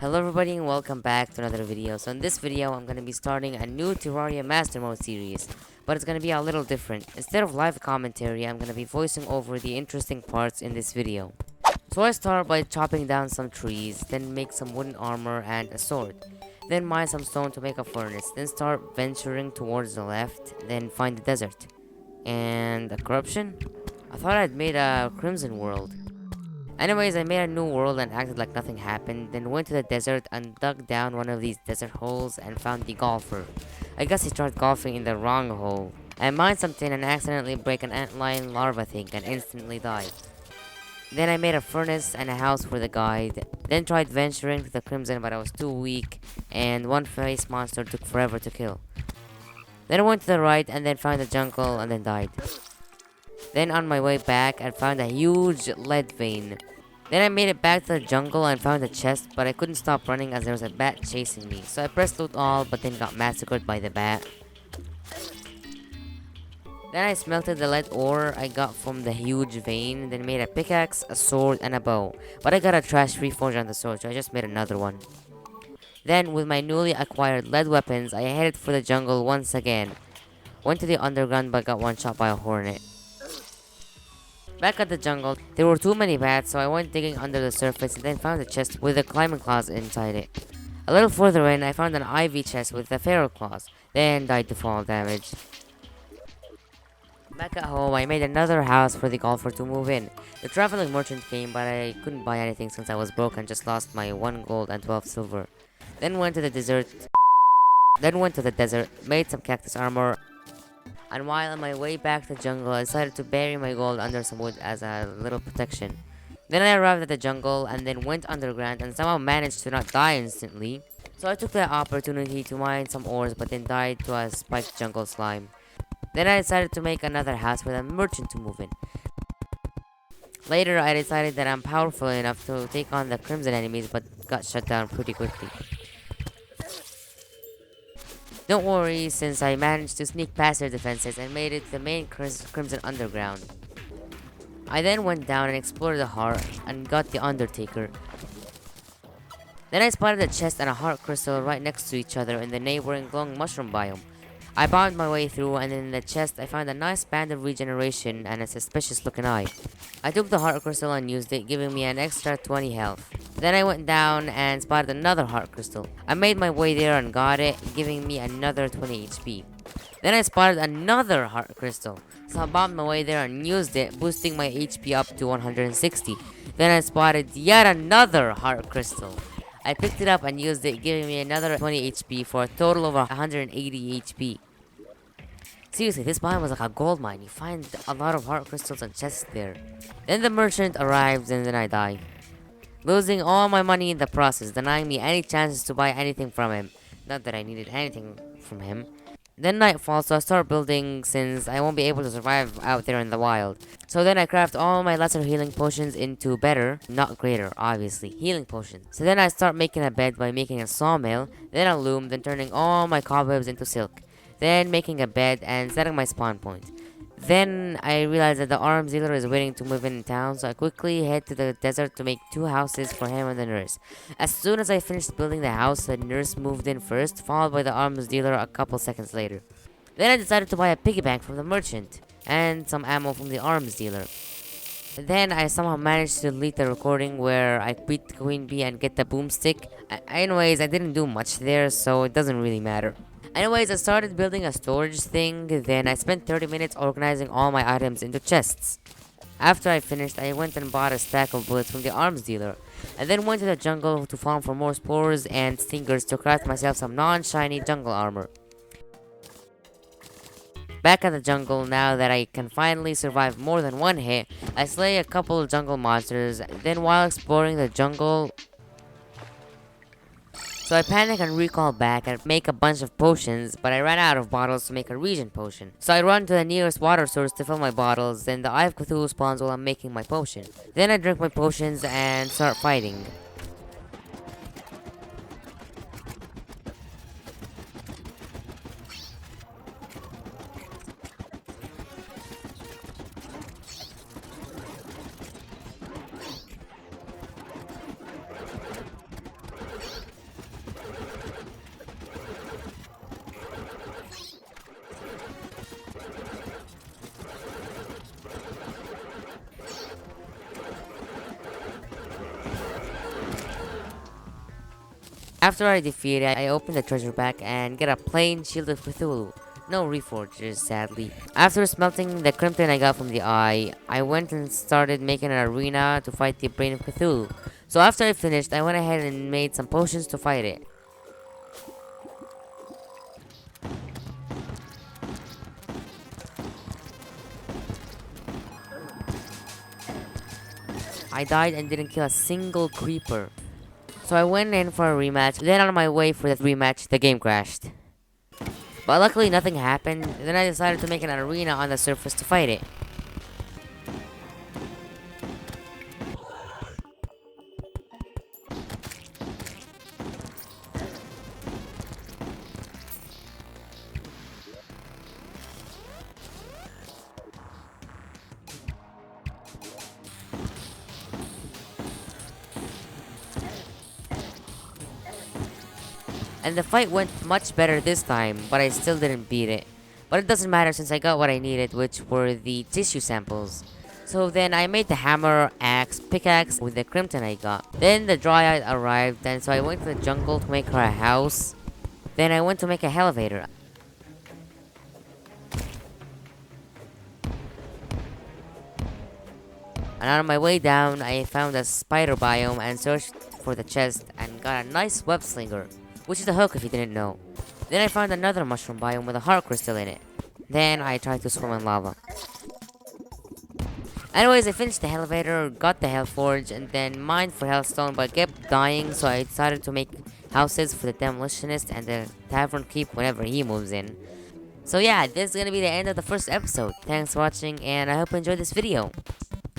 Hello everybody and welcome back to another video. So in this video I'm going to be starting a new Terraria Master Mode series, but it's going to be a little different. Instead of live commentary, I'm going to be voicing over the interesting parts in this video. So I start by chopping down some trees, then make some wooden armor and a sword. Then mine some stone to make a furnace, then start venturing towards the left, then find the desert. And a corruption? I thought I'd made a Crimson world. Anyways, I made a new world and acted like nothing happened, then went to the desert and dug down one of these desert holes and found the golfer. I guess he tried golfing in the wrong hole. I mined something and accidentally break an antlion larva thing and instantly died. Then I made a furnace and a house for the guide, then tried venturing to the Crimson but I was too weak, and one face monster took forever to kill. Then I went to the right and then found a jungle and then died. Then on my way back, I found a huge lead vein. Then I made it back to the jungle and found a chest, but I couldn't stop running as there was a bat chasing me. So I pressed loot all, but then got massacred by the bat. Then I smelted the lead ore I got from the huge vein, then made a pickaxe, a sword, and a bow. But I got a trash reforge on the sword, so I just made another one. Then, with my newly acquired lead weapons, I headed for the jungle once again. Went to the underground but got one shot by a hornet. Back at the jungle, there were too many bats, so I went digging under the surface and then found a chest with a climbing claws inside it. A little further in, I found an ivy chest with the feral claws, then died to fall damage. Back at home, I made another house for the golfer to move in. The traveling merchant came, but I couldn't buy anything since I was broke and just lost my 1 gold and 12 silver. Then went to the desert, made some cactus armor, and while on my way back to the jungle, I decided to bury my gold under some wood as a little protection. Then I arrived at the jungle and then went underground and somehow managed to not die instantly. So I took the opportunity to mine some ores but then died to a spiked jungle slime. Then I decided to make another house for the merchant to move in. Later I decided that I'm powerful enough to take on the crimson enemies but got shut down pretty quickly. Don't worry, since I managed to sneak past their defenses and made it to the main Crimson Underground. I then went down and explored the heart and got the Undertaker. Then I spotted a chest and a heart crystal right next to each other in the neighboring glowing mushroom biome. I bombed my way through and in the chest I found a nice band of regeneration and a suspicious looking eye. I took the heart crystal and used it, giving me an extra 20 health. Then I went down and spotted another heart crystal. I made my way there and got it, giving me another 20 HP. Then I spotted another heart crystal. So I bombed my way there and used it, boosting my HP up to 160. Then I spotted yet another heart crystal. I picked it up and used it, giving me another 20 HP for a total of 180 HP. Seriously, this biome was like a gold mine. You find a lot of heart crystals and chests there. Then the merchant arrives and then I die, losing all my money in the process, denying me any chances to buy anything from him. Not that I needed anything from him. Then night falls, so I start building since I won't be able to survive out there in the wild. So then I craft all my lesser healing potions into better, not greater, obviously, healing potions. So then I start making a bed by making a sawmill, then a loom, then turning all my cobwebs into silk. Then making a bed and setting my spawn point. Then I realized that the arms dealer is waiting to move in town, so I quickly head to the desert to make 2 houses for him and the nurse. As soon as I finished building the house, the nurse moved in first, followed by the arms dealer a couple seconds later. Then I decided to buy a piggy bank from the merchant, and some ammo from the arms dealer. Then I somehow managed to delete the recording where I beat the queen bee and get the boomstick. Anyways, I didn't do much there, so it doesn't really matter. Anyways, I started building a storage thing, then I spent 30 minutes organizing all my items into chests. After I finished, I went and bought a stack of bullets from the arms dealer, and then went to the jungle to farm for more spores and stingers to craft myself some non-shiny jungle armor. Back at the jungle, now that I can finally survive more than one hit, I slay a couple of jungle monsters, then while exploring the jungle, so I panic and recall back and make a bunch of potions, but I ran out of bottles to make a regen potion. So I run to the nearest water source to fill my bottles, then the Eye of Cthulhu spawns while I'm making my potion. Then I drink my potions and start fighting. After I defeat it, I open the treasure pack and get a plain shield of Cthulhu. No reforgers, sadly. After smelting the crimson I got from the eye, I went and started making an arena to fight the Brain of Cthulhu. So after I finished, I went ahead and made some potions to fight it. I died and didn't kill a single creeper. So I went in for a rematch, then on my way for that rematch, the game crashed. But luckily nothing happened, then I decided to make an arena on the surface to fight it. And the fight went much better this time, but I still didn't beat it. But it doesn't matter since I got what I needed, which were the tissue samples. So then I made the hammer, axe, pickaxe with the crimson I got. Then the dryad arrived, and so I went to the jungle to make her a house. Then I went to make a elevator. And on my way down, I found a spider biome and searched for the chest and got a nice web slinger, which is a hook if you didn't know. Then I found another mushroom biome with a heart crystal in it. Then I tried to swim in lava. Anyways, I finished the elevator, got the Hellforge, and then mined for Hellstone, but kept dying, so I decided to make houses for the Demolitionist and the Tavern Keep whenever he moves in. So yeah, this is gonna be the end of the first episode. Thanks for watching, and I hope you enjoyed this video.